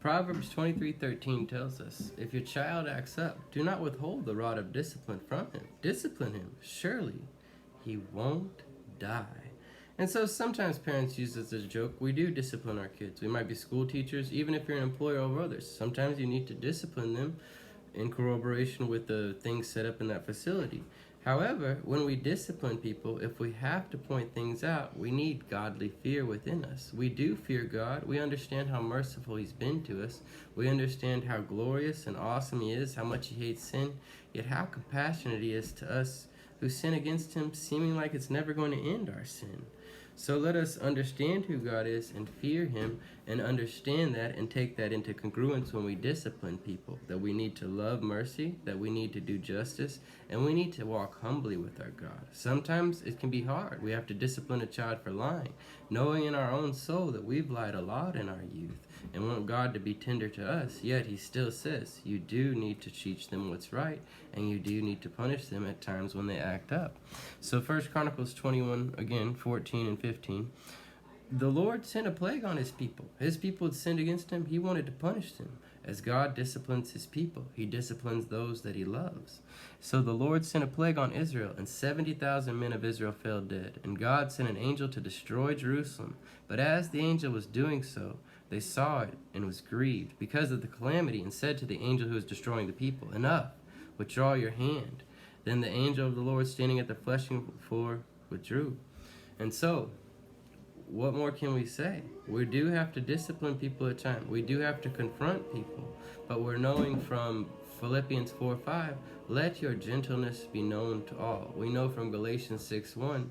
Proverbs 23:13 tells us, if your child acts up, do not withhold the rod of discipline from him. Discipline him, surely he won't die. And so sometimes parents use this as a joke. We do discipline our kids. We might be school teachers, even if you're an employer over others. Sometimes you need to discipline them in corroboration with the things set up in that facility. However, when we discipline people, if we have to point things out, we need godly fear within us. We do fear God. We understand how merciful He's been to us. We understand how glorious and awesome He is, how much He hates sin, yet how compassionate He is to us who sin against Him, seeming like it's never going to end our sin. So let us understand who God is and fear Him and understand that and take that into congruence when we discipline people, that we need to love mercy, that we need to do justice, and we need to walk humbly with our God. Sometimes it can be hard. We have to discipline a child for lying, knowing in our own soul that we've lied a lot in our youth and want God to be tender to us, yet He still says you do need to teach them what's right and you do need to punish them at times when they act up. So 1 Chronicles 21, again, 14 and 15. The Lord sent a plague on His people. His people had sinned against Him. He wanted to punish them. As God disciplines His people, He disciplines those that He loves. So the Lord sent a plague on Israel, and 70,000 men of Israel fell dead. And God sent an angel to destroy Jerusalem. But as the angel was doing so, they saw it and was grieved because of the calamity, and said to the angel who was destroying the people, enough, withdraw your hand. Then the angel of the Lord standing at the threshing floor withdrew. And so, what more can we say? We do have to discipline people at times. We do have to confront people. But we're knowing from Philippians 4:5, let your gentleness be known to all. We know from Galatians 6:1,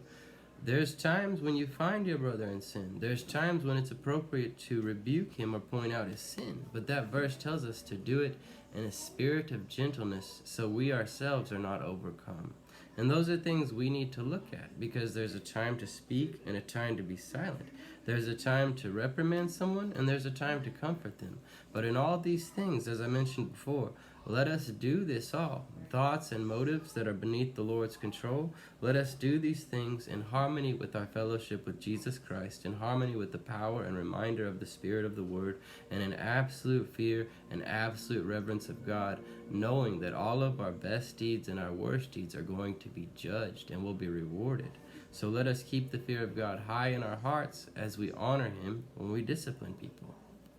there's times when you find your brother in sin. There's times when it's appropriate to rebuke him or point out his sin. But that verse tells us to do it in a spirit of gentleness so we ourselves are not overcome. And those are things we need to look at, because there's a time to speak and a time to be silent. There's a time to reprimand someone and there's a time to comfort them. But in all these things, as I mentioned before, let us do this all. Thoughts and motives that are beneath the Lord's control, let us do these things in harmony with our fellowship with Jesus Christ, in harmony with the power and reminder of the Spirit of the Word, and in absolute fear and absolute reverence of God, knowing that all of our best deeds and our worst deeds are going to be judged and will be rewarded. So let us keep the fear of God high in our hearts as we honor Him when we discipline people.